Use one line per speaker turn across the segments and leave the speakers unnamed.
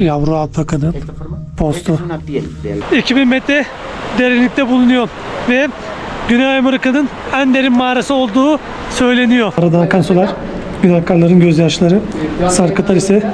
Yavru alpakanın postu. 2000 metre derinlikte bulunuyor ve Güney Amerika'nın en derin mağarası olduğu söyleniyor. Aradan akan sular, günahkarların gözyaşları, sarkıtlar ise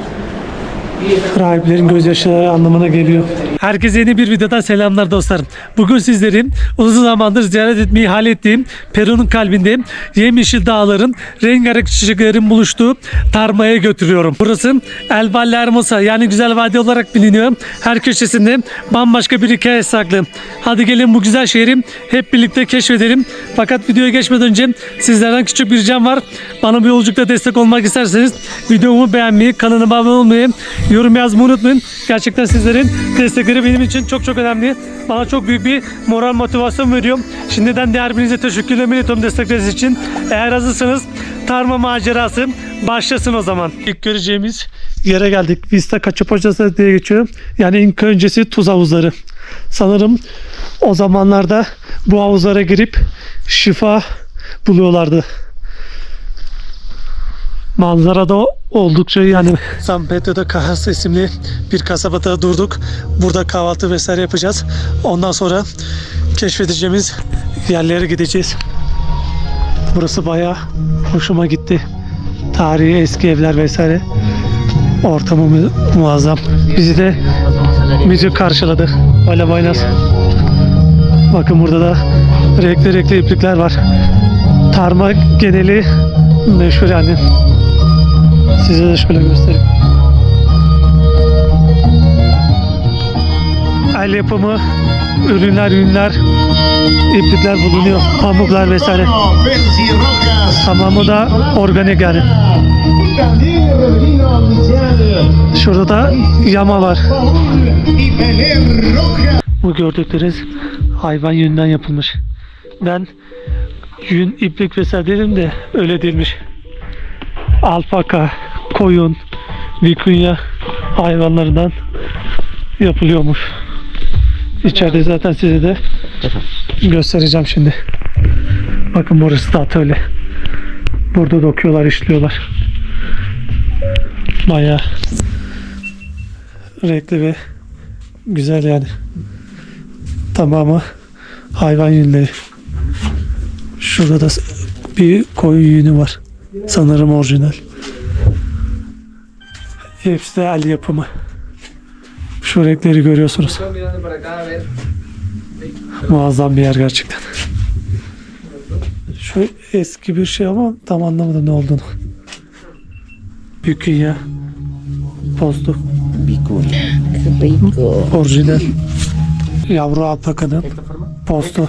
rahiplerin gözyaşları anlamına geliyor. Herkese yeni bir videodan selamlar dostlarım. Bugün sizleri uzun zamandır ziyaret etmeyi hayal ettiğim Peru'nun kalbinde yemyeşil dağların, rengarenk çiçeklerin buluştuğu Tarma'ya götürüyorum. Burası El Valle Hermosa, yani Güzel Vadi olarak biliniyor. Her köşesinde bambaşka bir hikaye saklı. Hadi gelin bu güzel şehri hep birlikte keşfedelim. Fakat videoya geçmeden önce sizlerden küçük bir ricam var. Bana bu yolculukta destek olmak isterseniz videomu beğenmeyi, kanalıma abone olmayı, yorum yazmayı unutmayın. Gerçekten sizlerin destekleri benim için çok önemli. Bana çok büyük bir moral motivasyon veriyor. Şimdiden diğer birinize teşekkürler iletiyorum destekleriniz için. Eğer hazırsanız Tarma macerası başlasın o zaman. İlk göreceğimiz yere geldik. Vista Cachapoyas diye geçiyor. Yani İnka öncesi tuz havuzları. Sanırım o zamanlarda bu havuzlara girip şifa buluyorlardı. Manzara da oldukça yani. San Pedro de Cajas isimli bir kasabada durduk. Burada kahvaltı vesaire yapacağız. Ondan sonra keşfedeceğimiz yerlere gideceğiz. Burası bayağı hoşuma gitti. Tarihi eski evler vesaire. Ortamı muazzam. Bizi de müzik karşıladı. Hala Baynas. Bakın burada da renkli iplikler var. Tarma geneli meşhur yani. Size de şöyle göstereyim. El yapımı ürünler, iplikler bulunuyor. Pamuklar vesaire. Tamamı da organik yani. Şurada da yama var. Bu gördükleriniz hayvan yününden yapılmış. Ben yün, iplik vesaire dedim de öyle değilmiş. Alpaka, koyun, vikunya hayvanlarından yapılıyormuş. İçeride zaten size de göstereceğim şimdi. Bakın burası da atölye. Burada dokuyorlar, işliyorlar. Bayağı renkli ve güzel yani. Tamamı hayvan yünleri. Şurada da bir koyun yünü var. Sanırım orijinal. Hepsi de el yapımı. Şu renkleri görüyorsunuz. Muazzam bir yer gerçekten. Şu eski bir şey ama tam anlamadım ne olduğunu. Vicuña postu. Orijinal. Yavru alpakanın postu.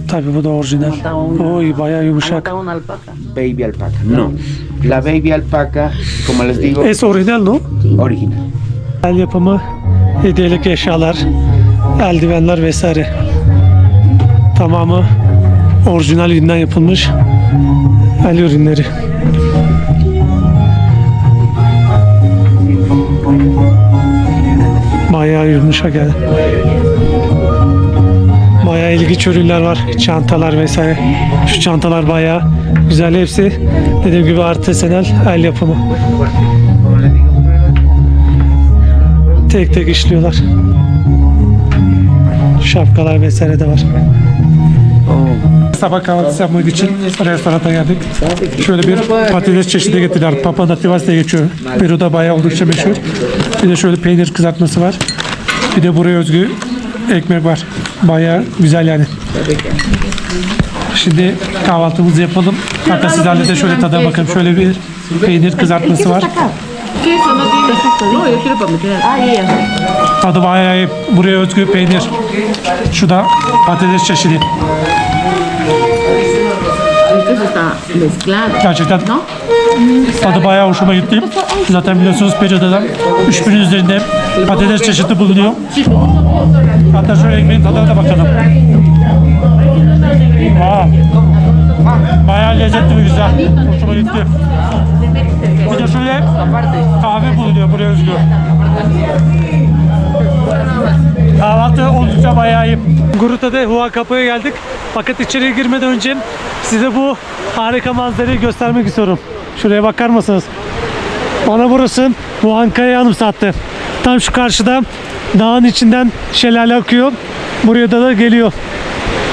Tabii bu da orijinal. Oy bayağı yumuşak.
Baby alpaca. No. La baby alpaca, como les digo,
Es orijinal no?
original.
El yapımı hediyelik eşyalar, eldivenler vesaire. Tamamı orijinal yünden yapılmış el ürünleri. Bayağı yumuşak yani. Bayağı ilginç ürünler var. Çantalar vesaire. Şu çantalar bayağı güzel. Hepsi dediğim gibi artesanal el yapımı. Tek işliyorlar. Şapkalar vesaire de var. Sabah kahvaltısı yapmak için restorana geldik. Şöyle bir patates çeşidi getirdiler. Papa Nativas diye geçiyor. Peru'da bayağı oldukça meşhur. Bir de şöyle peynir kızartması var. Bir de buraya özgü ekmek var. Bayağı güzel yani. Şimdi kahvaltımızı yapalım. Hatta sizlerle de şöyle tadına bakın. Şöyle bir peynir kızartması var. Tadı bayağı iyi. Buraya özgü peynir. Şu da patates çeşidi. Gerçekten tadı bayağı hoşuma gitti. Zaten biliyorsunuz Peru'da 3000 üzerinde patates çeşidi bulunuyor. Hatta şöyle ekmeğin tadına da bakalım. Bayağı lezzetli ve güzel. Hoşuma gitti. Bir de şöyle kahve bulunuyor buraya özgü. Kahvaltı oldukça bayağı iyi. Guruta'da Huacapu'ya geldik. Fakat içeriye girmeden önce size bu harika manzarayı göstermek istiyorum. Şuraya bakar mısınız? Bana burası Huanca'yı anımsattı. Tam şu karşıda dağın içinden şelale akıyor. Buraya da geliyor.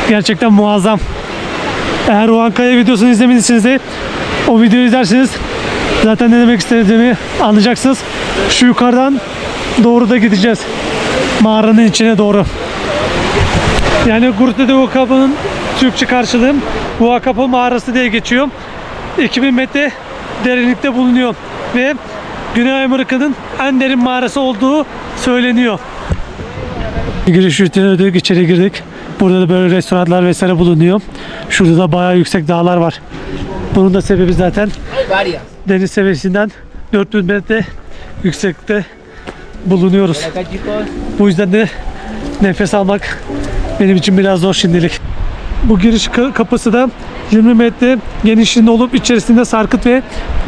Gerçekten muazzam. Eğer Huanca'yı videosunu izlemediyseniz de o videoyu izlerseniz zaten ne demek istediğimi anlayacaksınız. Şu yukarıdan doğru da gideceğiz. Mağaranın içine doğru. Yani Gruta de Huacapa'nın Türkçe karşılığı Huacapa mağarası diye geçiyor. 2000 metre derinlikte bulunuyor ve Güney Amerika'nın en derin mağarası olduğu söyleniyor. Giriş üstüne ödedik, içeri girdik. Burada da böyle restoranlar vesaire bulunuyor. Şurada da bayağı yüksek dağlar var. Bunun da sebebi zaten deniz seviyesinden 4000 metre yüksekte bulunuyoruz. Bu yüzden de nefes almak benim için biraz zor şimdilik. Bu giriş kapısı da 20 metre genişliğinde olup içerisinde sarkıt ve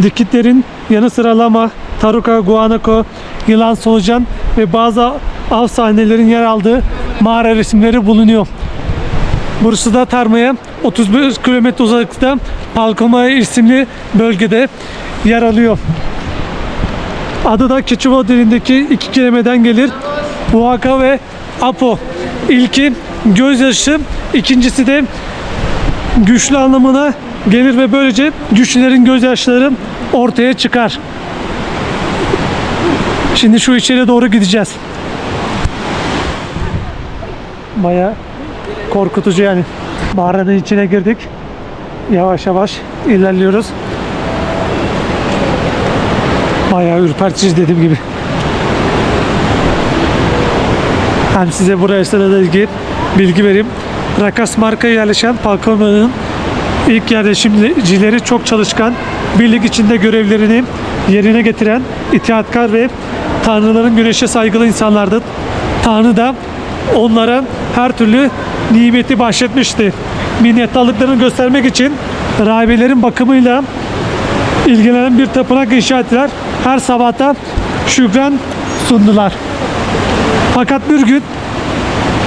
dikitlerin yanı sıra lama, taruka, guanaco, yılan, solucan ve bazı av sahnelerin yer aldığı mağara resimleri bulunuyor. Burası da Tarma'ya 35 kilometre uzaklıkta Palcomaya isimli bölgede yer alıyor. Adı da Quechua dilindeki iki kelimeden gelir. Huaca ve Apo. İlki gözyaşı, ikincisi de güçlü anlamına gelir ve böylece güçlülerin gözyaşları ortaya çıkar. Şimdi şu içeri doğru gideceğiz. Bayağı korkutucu yani. Mağaranın içine girdik. Yavaş yavaş ilerliyoruz. Bayağı ürpertici dediğim gibi. Hem size buraya ilgili bilgi vereyim. Rakas markaya yerleşen Palcomaya'nın ilk yerleşimcileri çok çalışkan, birlik içinde görevlerini yerine getiren, itaatkar ve tanrıların güneşe saygılı insanlardı. Tanrı da onlara her türlü nimeti bahşetmişti. Minnettarlıklarını göstermek için rahibelerin bakımıyla ilgilenen bir tapınak inşa ettiler. Her sabahta şükran sundular. Fakat bir gün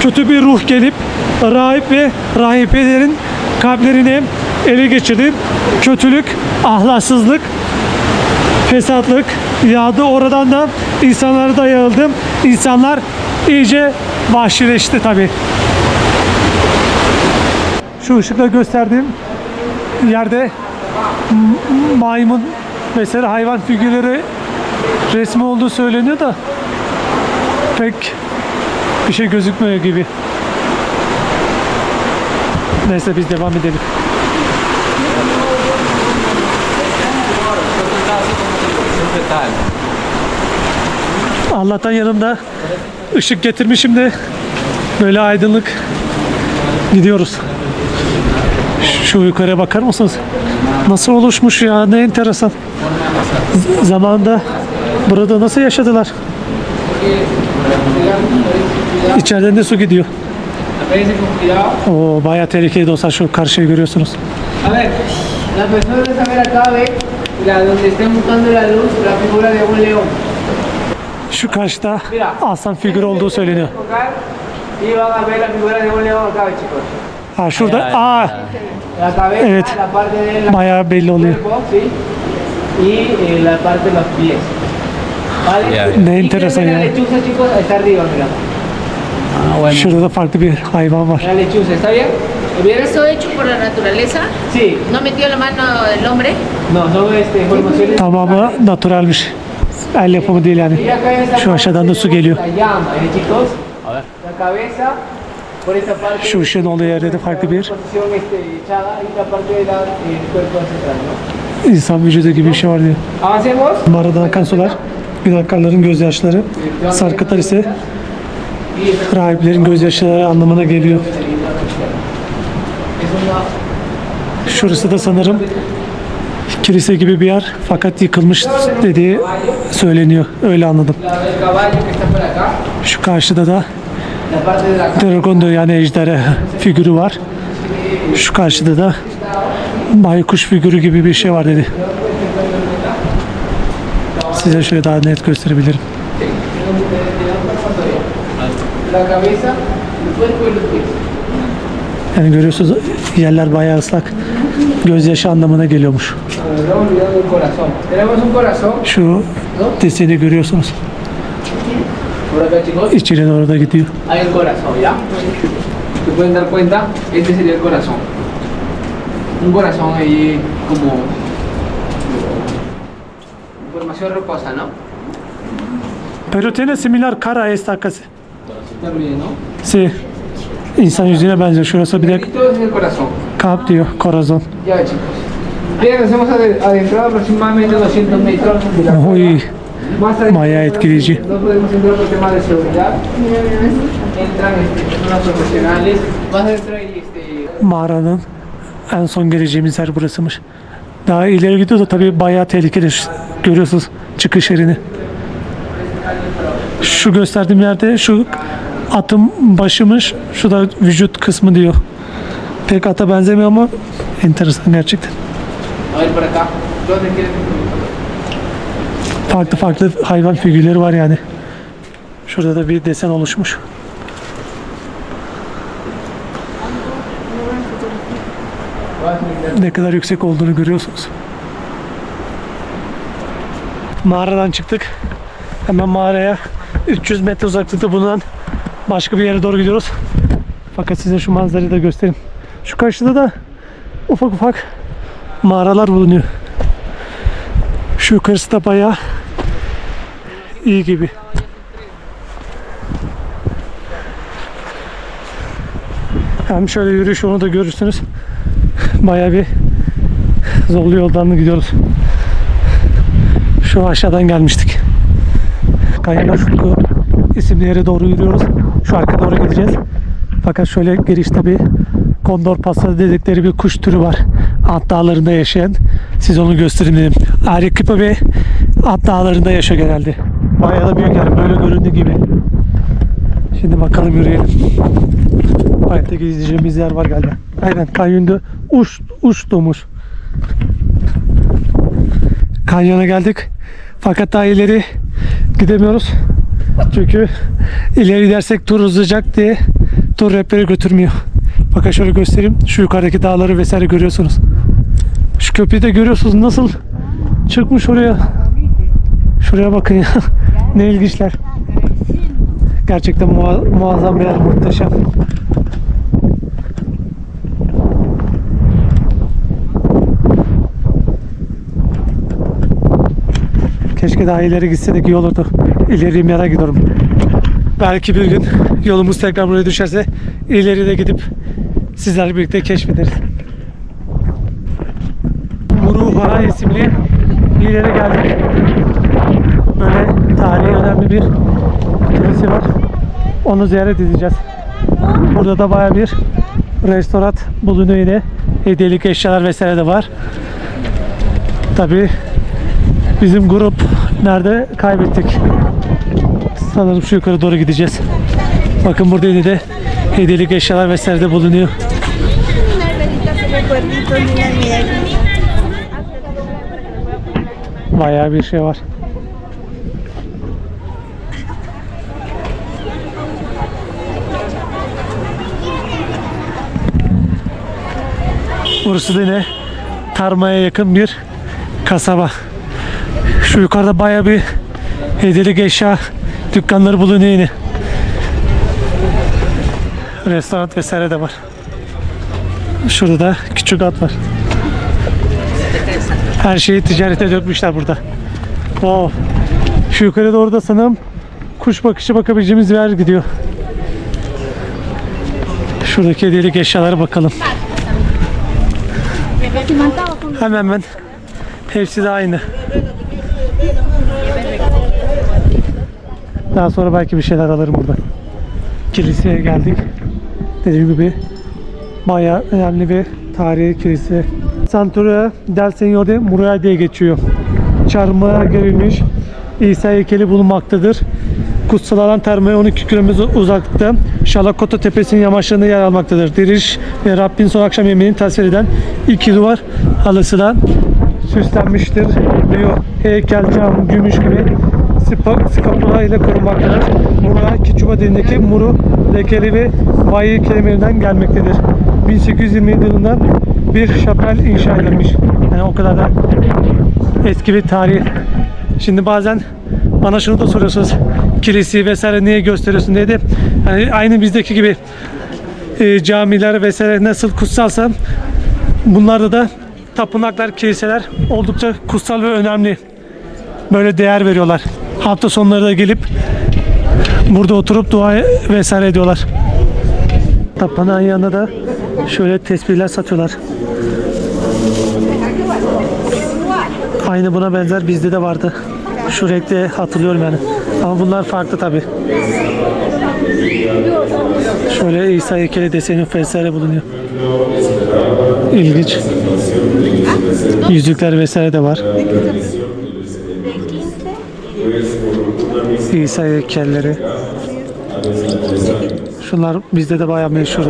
kötü bir ruh gelip rahip ve rahipelerin kalplerini ele geçirdi. Kötülük, ahlaksızlık, fesatlık yağdı. Oradan da insanlara da yayıldı. İnsanlar iyice vahşileşti tabi. Şu ışıkla gösterdiğim yerde maymun mesela hayvan figürleri resmi olduğu söyleniyor da pek bir şey gözükmüyor gibi. Neyse biz devam edelim. Allah'tan yanımda ışık getirmişim de böyle aydınlık gidiyoruz. Şu yukarıya bakar mısınız? Nasıl oluşmuş ya, ne enteresan. Zamanında burada nasıl yaşadılar? İçeriden de su gidiyor. O bayağı tehlikeli dostlar, şu karşıyı görüyorsunuz.
A ver, la persona que está acá ve, la donde estén buscando la luz, la figura de un león.
Şu karşıda aslan figürü olduğu söyleniyor.
Y van a ver la figura de un león acá, chicos.
Ha şurada,
La cabeza,
evet,
la parte de la
bayağı belli oluyor.
cuerpo, sí, y la parte de los pies. ¿Vale?
Ne
Y
enteresan
la
ya.
lechuza, chicos, está arriba, mira.
Şurada da farklı bir hayvan var.
La lechuza, ¿está bien? ¿Bien?
¿Esto hecho por la naturaleza?
Sí.
¿No metió la mano el hombre?
No, no informaciones.
Tamamı naturalmiş. El yapımı değil yani.
Y acá en esta
Şu aşağıdan da su geliyor.
La llama, chicos. La cabeza, por esta parte.
Şu ışığın olduğu yerde de farklı bir
Posición echada y la parte de la cuerpo central, ¿no?
insan vücudu gibi bir şey var diyor.
Avancemos.
Mağaradan akan sular, günahkarların gözyaşları, sarkıtlar ise rahiplerin gözyaşları anlamına geliyor. Şurası da sanırım kilise gibi bir yer fakat yıkılmış dediği söyleniyor. Öyle anladım.
El caballo que está por acá.
Şu karşıda da
La parte de la
Dragon diyor, yani ejderha figürü var. Şu karşıda da baykuş figürü gibi bir şey var dedi. Size şöyle daha net gösterebilirim.
la cabeza, el cuerpo y los pies.
Yani görüyorsunuz yerler bayağı ıslak. Gözyaşı anlamına geliyormuş.
Estamos olvidando el corazón. Tenemos un corazón.
Şu deseni görüyorsunuz.
Por acá, chicos.
İçeri doğru da gidiyor.
Hay el corazón, ¿ya? Se pueden dar cuenta, este sería el corazón. Un corazón ahí como información rocosa, ¿no?
Pero tiene similar cara a esta casi.
Está bien, ¿no?
Sí. İnsan yüzüne benziyor. Şurası bir de
Esto es el corazón.
kalp diyor. Corazon.
Ya, chicos. Bien, nos hemos adentrado aproximadamente 200 metros de la
Oy.
cueva. Más adentro
Bayağı etkileyici.
no podemos entrar por temas de seguridad. Entran personas profesionales. Más adentro hay
Mağaranın en son geleceğimiz yer burasıymış. Daha ileri gidiyor da tabii bayağı tehlikeli. Görüyorsunuz çıkış yerini. Şu gösterdiğim yerde şu atın başımış. Şu da vücut kısmı diyor. Pek ata benzemiyor ama enteresan gerçekten.
A ver por acá. ¿Dónde quieres?
Farklı farklı hayvan figürleri var yani. Şurada da bir desen oluşmuş. Ne kadar yüksek olduğunu görüyorsunuz. Mağaradan çıktık. Hemen mağaraya 300 metre uzaklıkta bulunan başka bir yere doğru gidiyoruz. Fakat size şu manzarayı da göstereyim. Şu karşıda da ufak ufak mağaralar bulunuyor. Şu yukarısı da bayağı iyi gibi. Hem şöyle yürüyüş onu da görürsünüz. Bayağı bir zorlu yoldan gidiyoruz. Şu aşağıdan gelmiştik. Kayana Şutku isimli yere doğru yürüyoruz. Şu arka doğru gideceğiz. Fakat şöyle girişte bir kondor pası dedikleri bir kuş türü var. Alt dağlarında yaşayan. Siz onu gösterin dedim. Arequipa ve alt dağlarında yaşıyor genelde. Bayağı da büyük yani böyle göründüğü gibi. Şimdi bakalım yürüyelim. Bayağı da gezeceğimiz yer var galiba. Aynen kanyonda uçtuğumuz. Kanyona geldik. Fakat daha ileri gidemiyoruz. Çünkü ileri gidersek tur uzayacak diye tur rehberi götürmüyor. Bakın şöyle göstereyim. Şu yukarıdaki dağları vesaire görüyorsunuz. Şu köprüyü de görüyorsunuz nasıl çıkmış oraya. Şuraya bakın ya. Ne ilginçler. Gerçekten muazzam bir yer, muhteşem. Keşke daha ileri gitseydik iyi olurdu. İleri merak gidiyorum. Belki bir gün yolumuz tekrar buraya düşerse ileri de gidip sizlerle birlikte keşfederiz. Muruhara isimli bir yere geldik. Böyle tarihi önemli bir kilise var. Onu ziyaret edeceğiz. Burada da baya bir restoran bulunuyor yine. Hediyelik eşyalar vesaire de var. Tabii bizim grup nerede kaybettik. Sanırım şu yukarı doğru gideceğiz. Bakın burada yine de hediyelik eşyalar vesaire de bulunuyor. Bayağı bir şey var. Burası da yine Tarma'ya yakın bir kasaba. Şu yukarıda bayağı bir hediyelik eşya dükkanları bulunuyor yine. Restoran vesaire de var. Şurada da küçük at var. Her şeyi ticarete dökmüşler burada. Wow. Şu yukarı doğru da sanırım kuş bakışı bakabileceğimiz bir yer gidiyor. Şuradaki hediyelik eşyalara bakalım. Hemen hepsi de aynı. Daha sonra belki bir şeyler alırım burada. Kiliseye geldik. Dediğim gibi bayağı önemli bir tarihi kilise. Santuario del Señor de Muruya diye geçiyor. Çarmıha gerilmiş İsa heykeli bulunmaktadır. Kutsal alan Tarma'ya 12 kilometre uzaklıkta Şalakota Tepesi'nin yamaçlarında yer almaktadır. Diriliş ve Rabbin son akşam yemeğini tasvir eden iki duvar halısıyla süslenmiştir diyor. Heykel, cam, gümüş gibi skapula ile korunmaktadır. Muruya Kiçuba dilindeki muru, lekeli ve vayi kelimelerinden gelmektedir. 1827 yılında bir şapel inşa edilmiş. Yani o kadar da eski bir tarih. Şimdi bazen bana şunu da soruyorsunuz. Kilisi vesaire niye gösteriyorsun diye de. Yani aynı bizdeki gibi camiler vesaire nasıl kutsalsa bunlarda da tapınaklar, kiliseler oldukça kutsal ve önemli. Böyle değer veriyorlar. Hafta sonları da gelip burada oturup dua vesaire ediyorlar. Tapınağın yanında da şöyle tesbihler satıyorlar. Aynı buna benzer bizde de vardı. Şu renkte hatırlıyorum yani. Ama bunlar farklı tabi. Şöyle İsa heykeli deseni vesaire bulunuyor. İlginç. Yüzükler vesaire de var. İsa heykelleri. Şunlar bizde de bayağı meşhur.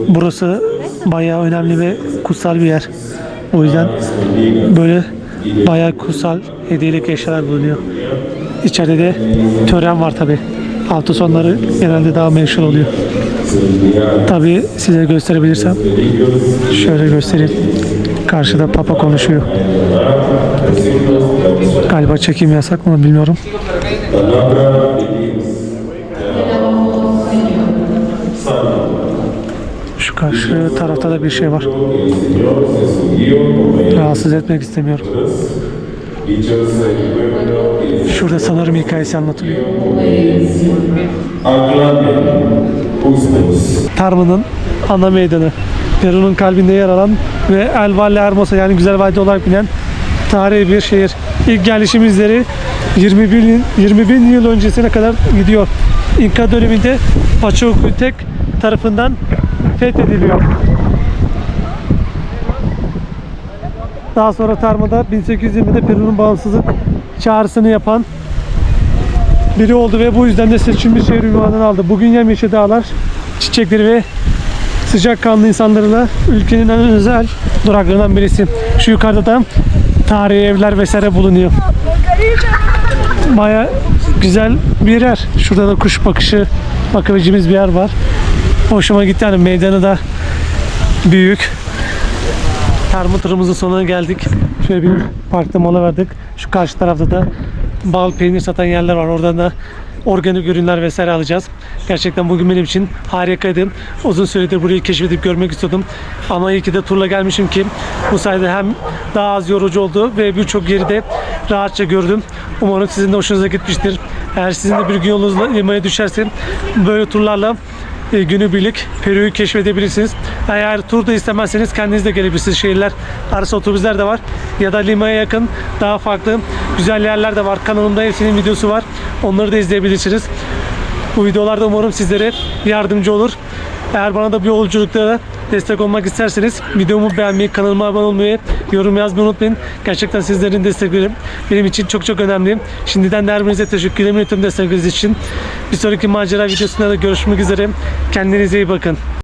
Burası bayağı önemli ve kutsal bir yer. O yüzden böyle bayağı kutsal hediyelik eşyalar bulunuyor. İçeride de tören var tabi. Hafta sonları genelde daha meşhur oluyor. Tabi size gösterebilirsem şöyle göstereyim. Karşıda Papa konuşuyor. Galiba çekim yasak mı bilmiyorum. Şu karşı tarafta da bir şey var. Rahatsız etmek istemiyorum. Şurada sanırım hikayesi anlatılıyor. Tarmı'nın ana meydanı. Peru'nun kalbinde yer alan ve El Valle Hermosa yani Güzel Vadi olarak bilinen tarihi bir şehir. İlk yerleşim izleri 20 bin yıl öncesine kadar gidiyor. İnka döneminde Pachakutik tarafından fethediliyor. Daha sonra Tarma'da 1820'de Peru'nun bağımsızlık çağrısını yapan biri oldu ve bu yüzden de seçilmiş şehir ünvanını aldı. Bugün yemyeşil dağlar, çiçekleri ve sıcakkanlı insanlarıyla ülkenin en özel duraklarından birisi. Şu yukarıda da tarihi evler vesaire bulunuyor. Baya güzel bir yer. Şurada da kuş bakışı bakabileceğimiz bir yer var. Hoşuma gitti yani meydanı da büyük. Tarma turumuzun sonuna geldik. Şöyle bir parkta mola verdik. Şu karşı tarafta da bal, peynir satan yerler var. Oradan da organik ürünler vesaire alacağız. Gerçekten bugün benim için harikaydı. Uzun süredir burayı keşfedip görmek istiyordum. Ama iyi ki de turla gelmişim ki bu sayede hem daha az yorucu oldu ve birçok yeri de rahatça gördüm. Umarım sizin de hoşunuza gitmiştir. Eğer sizin de bir gün yolunuzla Lima'ya düşerse böyle turlarla günübirlik Peru'yu keşfedebilirsiniz. Eğer tur da istemezseniz kendiniz de gelebilirsiniz. Şehirler arası otobüsler de var. Ya da Lima'ya yakın daha farklı güzel yerler de var. Kanalımda hepsinin videosu var. Onları da izleyebilirsiniz. Bu videolarda umarım sizlere yardımcı olur. Eğer bana da bir yolculukta destek olmak isterseniz videomu beğenmeyi, kanalıma abone olmayı, yorum yazmayı unutmayın. Gerçekten sizlerin destekleri benim için çok çok önemli. Şimdiden de her birinize teşekkür ederim tüm destekleriniz için. Bir sonraki macera videosunda da görüşmek üzere. Kendinize iyi bakın.